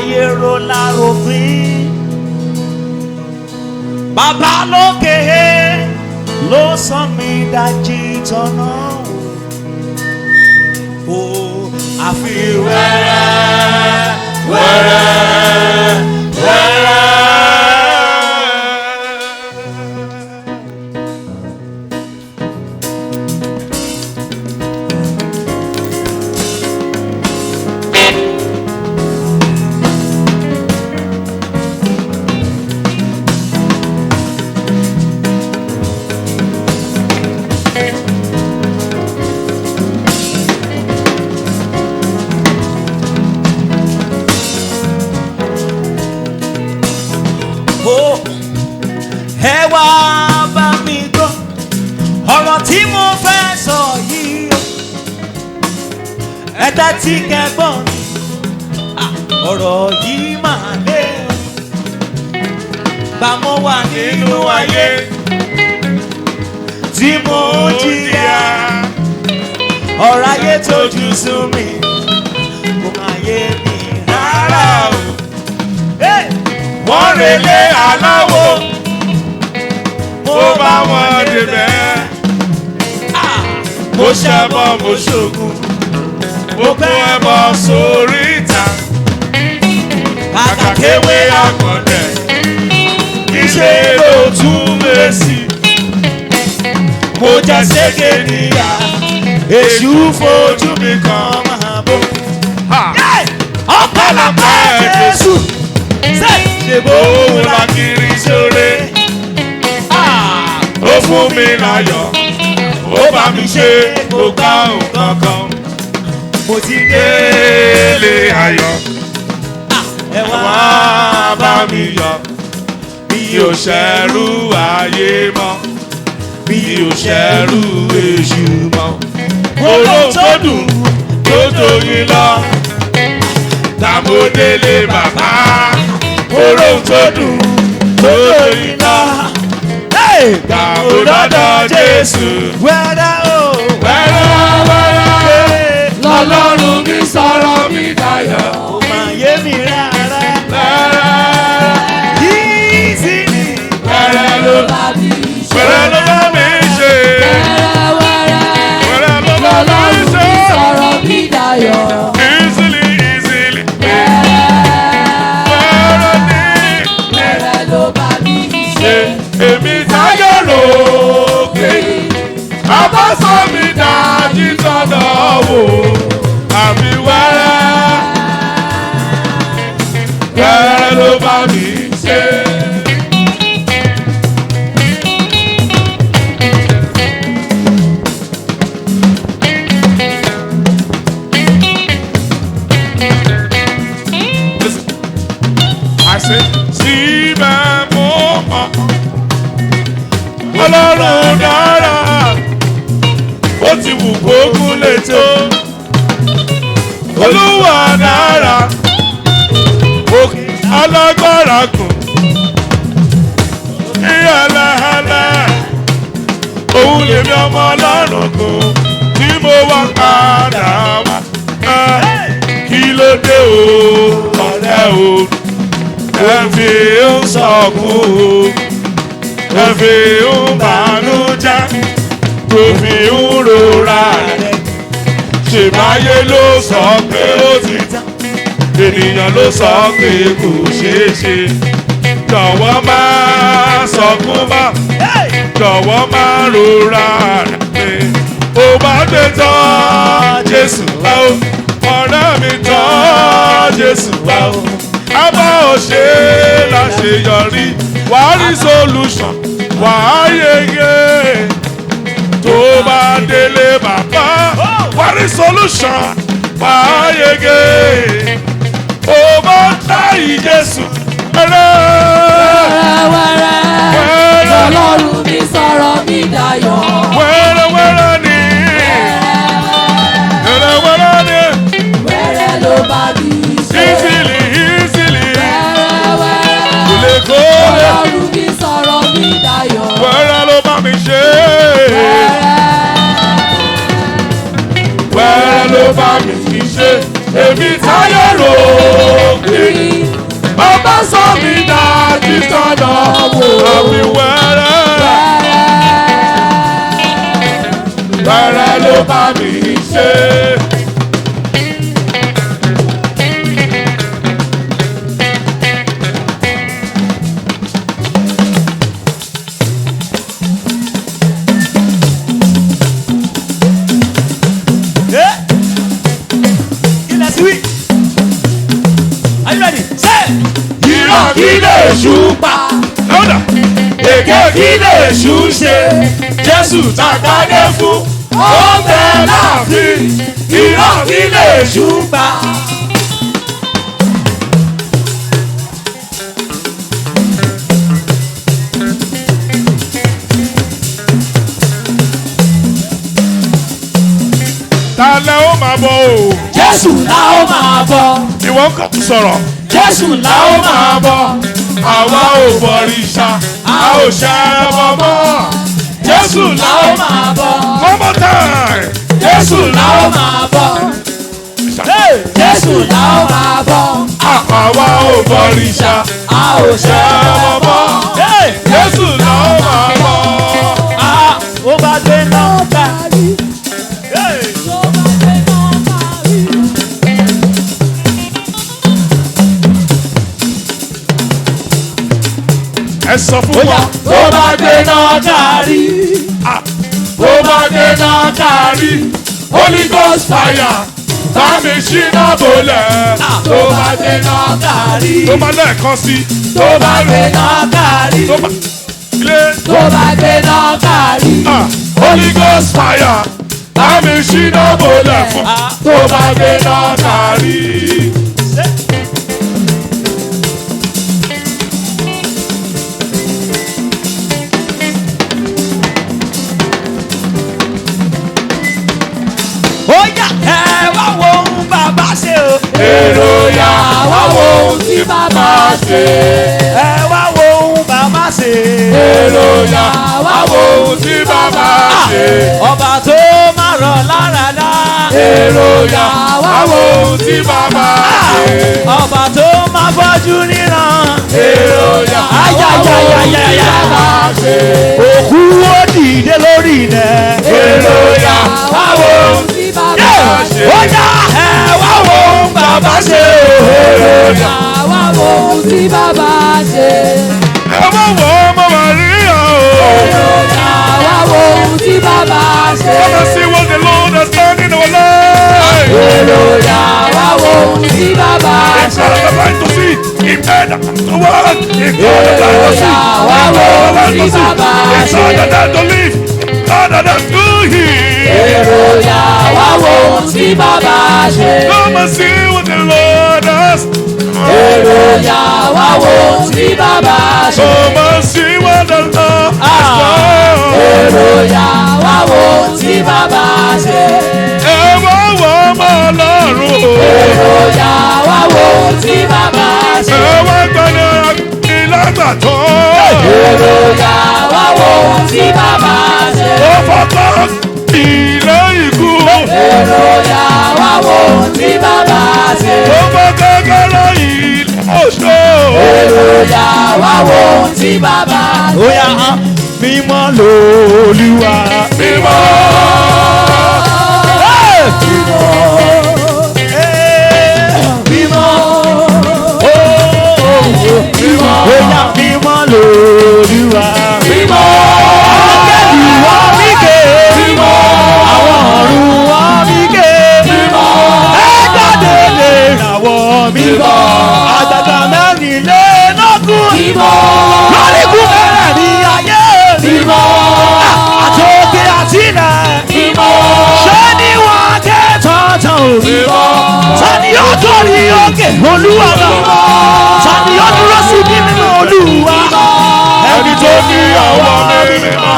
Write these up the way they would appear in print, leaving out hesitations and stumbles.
táyé ro láròpin. Bàbá lókè ló sọ mí dájí tọ̀nà. Ó àfi wẹ́rẹ́ wẹ́rẹ́ wẹ́rẹ́. Ẹ wá bá mi gbọ́ ọ̀rọ̀ tí mo fẹ́ sọ yìí, ẹ tẹ́tí kẹ́gbọ́ mi, ọ̀rọ̀ yìí máa lé bá mo wà nínú ayé tí mo jìyà, ọ̀rọ̀ ayé tójú sú mi kò máa yé mi rárá o. Wọ́n relé aláwo mo bá wọn débẹ̀, mo ṣẹbọ mo ṣògùn, mo kó ẹbọ sórí ìta, àkàkéwé àkàndẹ̀ ìṣe ló tún mèsì, mo jẹ ṣége níyà èṣù fojú mi kan máa bọ̀. Ọ̀pẹ̀lọpẹ̀ Jésù ṣe bó wúra kiri sóre, ó fún mi láyọ̀, ó bá mi ṣe kó ká nǹkan kan, mo ti délé ayọ̀, ẹ wá bá mi yọ̀, mi ò ṣẹrú ayé mọ́, mi ò ṣẹrú èṣù mọ́, olóhùn tó dùn tó tóyin lọ, tàmódélé bàbá, olóhùn tó dùn tó tóyin lọ. Gbà ó lọ́dọ̀ Jésù. Wẹ́rẹ́ o. Wẹ́rẹ́ wẹ́rẹ́. Lọ́lọ́run mi sọ̀rọ̀ mi dayọ̀. Ó máa yé mi rárá. Wẹ́rẹ́. Yìí sí ni. Wẹ́rẹ́ ló bá mi ṣe. Wẹ́rẹ́ ló bá mi ṣe. Wẹ́rẹ́ wẹ́rẹ́. Wẹ́rẹ́ ló bá mi ṣe. Lọ́lọ́run mi sọ̀rọ̀ mi dayọ̀. Easily easily. Wẹ́rẹ́ ni. Wẹ́rẹ́ ló bá mi ṣe. Èmi táyé lókè, bàbá sọ mi dájí tọ̀nà wò, àbí wẹ́rẹ́, wẹ́rẹ́ ló bá mi ṣe. Listen, I said, síbẹ̀ mo mọ̀. Ọlọ́run dára, ó ti wù kókún lè tó. Olúwa dára, òkè alágbára kùn. Ìyàlẹ́hẹ́lẹ́, òun lèmi ọmọ Ọlọ́run kùn. Tí mo wá padà wá, kí ló dé o, ọ̀rẹ́ o, ẹ fi ń sọ̀kún o. Ẹ fi ń bànújẹ́, tó fi ń rora rẹ̀. Ṣèbáyé ló sọ pé ó ti tán, ènìyàn ló sọ pé kò ṣeé ṣe. Jọ̀wọ́ máa sọkún mọ́, jọ̀wọ́ máa rora rẹ̀. Ó bá gbé tán Jésù wá o, ọ̀rẹ́ mi tán Jésù wá o. A bá ò ṣe láṣeyọrí, wàá rí solution, wàá yege. Tó bá délé bàbá, wàá rí solution, wàá yege. Ó bá táyì Jésù. Wẹ́rẹ́ wẹ́rẹ́, Ọlọ́run mi sọ̀rọ̀ mi dayọ̀. Wẹ́rẹ́ wẹ́rẹ́ ni. Wẹ́rẹ́ wẹ́rẹ́ ni. Wẹ́rẹ́ ló bá mi ṣe. Easily easily. Wẹ́rẹ́ wẹ́rẹ́, Kò lè kó lè. Ọlọ́run mi sọ̀rọ̀ mi dayọ̀. Wẹ́rẹ́ ló bá mi ṣe. Wẹ́rẹ́ Wẹ́rẹ́ ló bá mi ṣe. èmi táyé rò kiri. Bàbá sọ mi dájú sọ́nà àmì wẹ́rẹ́. Wẹ́rẹ́ ló bá mi ṣe. Kí lè ṣú pa lọ́dà èké kí lè ṣú ṣe Jésù tàkàdé fún ó bẹ̀ láàfin irọ́ kí lè ṣú pa. Ta lẹ ó máa bọ̀ o. Jésù la ó máa bọ̀. Ìwọ kàn tún sọ̀rọ̀. Jésù la ó máa bọ̀. Àwa ò bọ̀rìṣà, a ò ṣẹbọ mọ́. Jésù La ó máa bọ̀. one more time. Jésù la ó máa bọ̀. Jésù la ó máa bọ̀. Àwa ò bọ̀rìṣà, A ò ṣẹbọ mọ́. Jésù la ó máa bọ̀. ó bá gbé náà kárí. Tó bá gbé náà kárí. Ẹ sọ fún wa. Tó bá gbé náà kárí. Tó bá gbé náà kárí. Holy Ghost fire. Bámi ṣínà bolẹ̀. Tó bá gbé náà kárí. Tó bá lẹ́ẹ̀kan sí. Tó bá gbé náà kárí. Tó bá ilé. Tó bá gbé náà kárí. Holy Ghost fire. Bámi ṣínà bolẹ̀ fún. Tó bá gbé náà kárí. Ó yá ẹ wá wo ohun bàbá ṣe o. Èrò yà wá wo ohun tí bàbá ṣe. Ẹ wá wo ohun bàbá ṣe. Èrò yà wá wo ohun tí bàbá ṣe. Ọba tó máa rọ̀ lára dá. Èrò yà wá wo ohun tí bàbá ṣe. Ọba tó máa fọ́jú níran. Èrò yà wá wo ohun tí bàbá ṣe. Òkú ó dìde lórí rẹ̀. Èrò yà wá wo ohun tí bàbá ṣe. Ó yá ẹ wá wo ohun bàbá ṣe o. Èrò yà wá wo ohun tí bàbá ṣe. ẹ má wọ ọmọ Màríà o. Wá wo ohun tí bàbá ṣe. Come and see what the Lord has done in our life. Èròjà wá wo ohun tí bàbá It's ṣe. not the blind to see. He made the world. It's not the blind to see. Wá wo ohun tí It's bàbá not ṣe. the dead to live. Not the dead to heal. Èròjà wá wo ohun tí bàbá ṣe. Come and see what the Lord has done. Èròjà wá wo ohun tí bàbá ṣe. Come and see what the Lord has done. Èròjà wá wo ohun tí bàbá ṣe. Ẹ wá wọ ọmọ Ọlọ́run o. Èròjà wá wo ohun tí bàbá ṣe. Ẹ wá gbọ́dọ̀ ìlágbàtọ́. Èròjà wá wo ohun tí bàbá ṣe. Ó fọ́kọ́ ilé ikú. Èròjà wá wo ohun tí bàbá ṣe. Ó fọ́kọ́ gọ́lọ́ ilé oṣó. Èròjà wá wo ohun tí bàbá ṣe. Ó yá mímọ́ lòlúwa. Mímọ́. Mímọ́. Mímọ́. Ó yá mímọ́ lòlúwa. Mímọ́. Áńgẹ́lì wá mí ké. Mímọ́. Àwọn ọ̀run wá mí ké. Mímọ́. Ẹ jáde lè ràwọ̀ mímọ́. Àgbàgbà mẹ́rìnlélógún. Mímọ́. Lóríkù mẹ́rẹ̀ ní ayé. Mímọ́. Àtòkè àtìlẹ̀. Mímọ́. Ṣé ni wọ́n ké tọ̀tàn o? Mímọ́. Tani yóò torí òkè Olúwa lọ? Tani yóò dúró sí bí nínú Olúwa? Ẹni tó ní àwọn mẹ́rin mímọ́.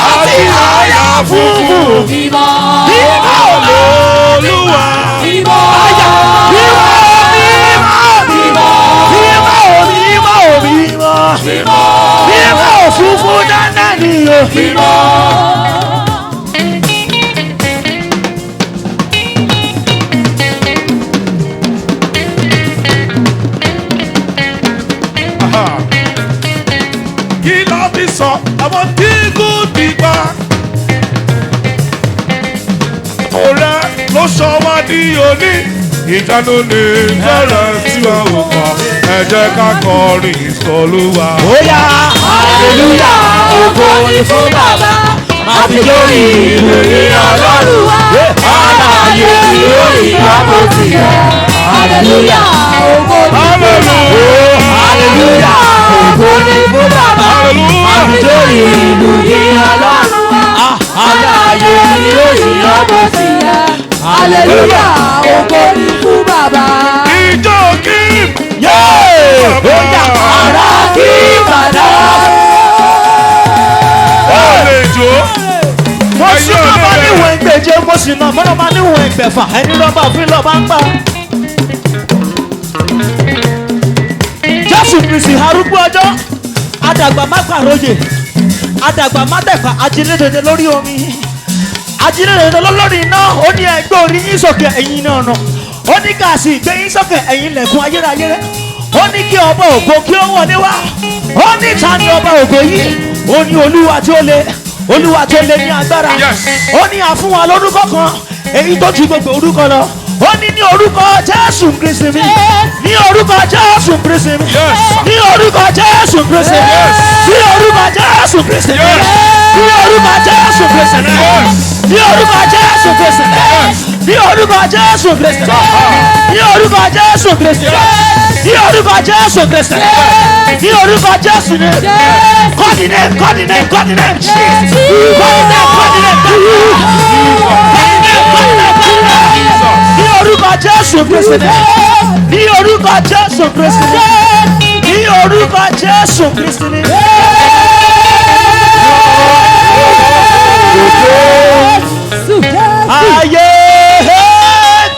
Àti àyà funfun. Mímọ́. Mímọ́ Olúwa. Mímọ́. Àyà. Mímọ́. Mímọ́. Mímọ́. Mímọ́. Mímọ́. Mímọ́. Mímọ́ funfun dáná ni o. Mímọ́. ní òní ìjánu ní jẹ́rẹ̀ sí àwọn kan ẹ jẹ́ ká kọrin ìsọlúwa. Bóyá hallelujah ògo ni fún bàbá àbíjọ́rì ìròyìn ọlọ́run wa. Àlàyé ìròyìn àbò tiẹ̀. Hallelujah ògo ni fún bàbá. Hallelujah ògo ni fún bàbá àbíjọ́rì ìròyìn ọlọ́run wa. Àlàyé ìròyìn àbò tiẹ̀. Hallelujah ògo ni fún bàbá. Ìjọ kí. Bóyá ara kí bàdá. Ó lè jó. Mo sì máa bá níwọ̀n ìgbèje, mo sì náà mọ́nà máa níwọ̀n ìgbẹ̀fà, ẹni lọ́ba òfin lọ́ba ń gbà. Jésù Kristi arúgbó ọjọ́, adàgbà má pàròyè, adàgbà má tẹ̀fà, ajínigbèdè lórí omi, ajínigbèdè lórí iná, ó ní ẹgbẹ́ orí yín sókè ẹ̀yin náà nà, ó ní káàsì ìgbé yín sókè ẹ̀yin lẹ̀kùn ayérayé rẹ̀, ó ní kí ọba ògo kí ó wọlé wá, ó ní ta ni ọba ògo yìí, ó ní olúwa tí ó le. Olúwa tó lé ní agbára. Ó ní àfún wa lórúkọ kan èyí tó ju gbogbo orúkọ lọ. Ó ní orúkọ Jésù Kristi mi. Ní orúkọ Jésù Kristi mi. Ní orúkọ Jésù Kristi mi. Ní orúkọ Jésù Kristi mi. Ní orúkọ Jésù Kristi mi. Ní orúkọ Jésù Kristi mi. Ní orúkọ Jésù Kristi mi. Ní orúkọ Jésù Kristi mi. Ní orúkọ Jésù Kristi mi. Ní orúkọ Jésù ni. Call the name, call the name, call the name. Call the name, call the name. Ní orúkọ Jésù Kristi ni. Ní orúkọ Jésù Kristi ni. Ní orúkọ Jésù Kristi ni. Ayé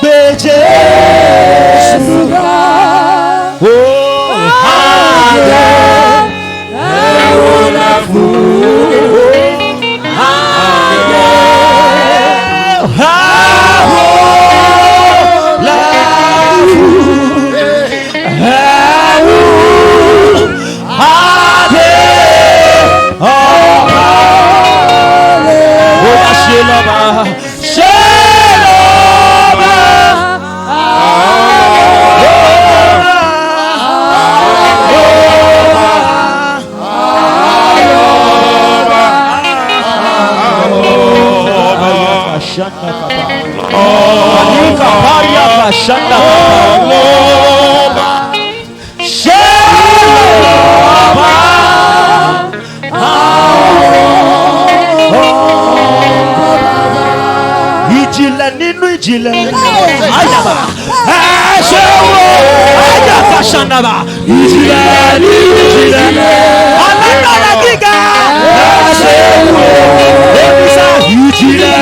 gbé Jésù ga. Ayé ẹ̀wọ̀n fún. Ayé ìjìnlẹ̀ ayaba ẹsẹ wo ayaka sanaba ìjìnlẹ̀ ìjìnlẹ̀ alágbára gíga ẹsẹ wo èmísà ìjìnlẹ̀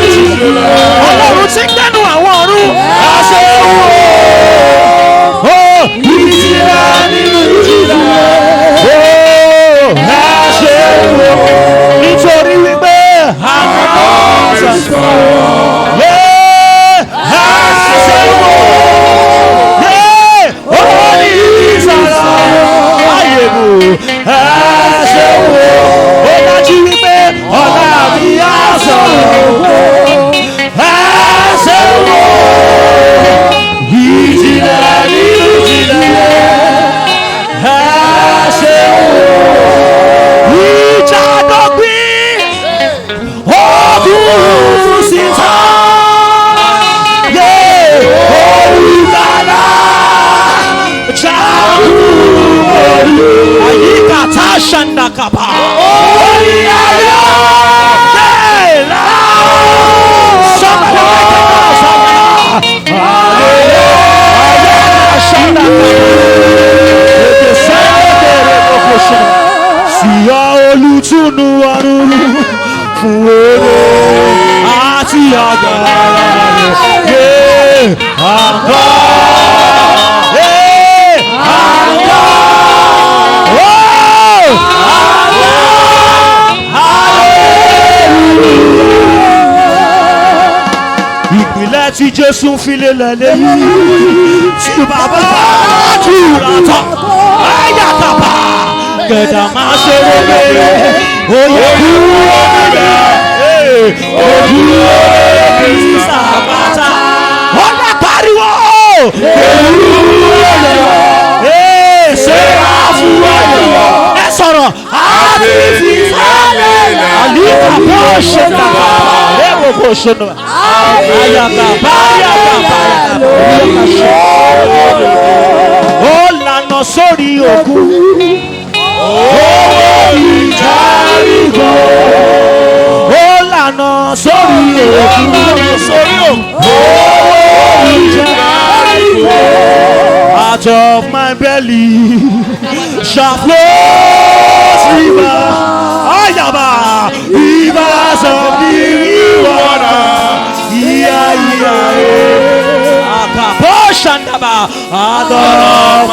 ìjìnlẹ̀ Ọlọ́run tí ń gbẹ́nu àwọn ọ̀run ẹsẹ wo ìjìnlẹ̀ ìjìnlẹ̀ ẹsẹ wo nítorí wípé àwọn ọ̀sán sọ̀rọ̀. Shanda kapa. Siya olùtùnú ọ̀run fún èrè àti agbára rẹ̀. Àgbà. Ìpìlẹ̀ tí Jésù fi lélẹ̀ lẹ́yìn tí bàbá àdúrà tán ayàtàbà kẹ̀dà máa ṣe rere oyè dúró nílẹ̀ ojú orí sàbàtà praises, hallelujah. Alika Boshana, Rebo Boshana, Ayaka Bayaka, Oh lànà sórí òkú, oh ìjàrígò, oh lànà sórí òkú, oh ìjàrígò. Out of my belly shall flow rivers, ayaba, rivers of living water. Akabo Shandaba, out of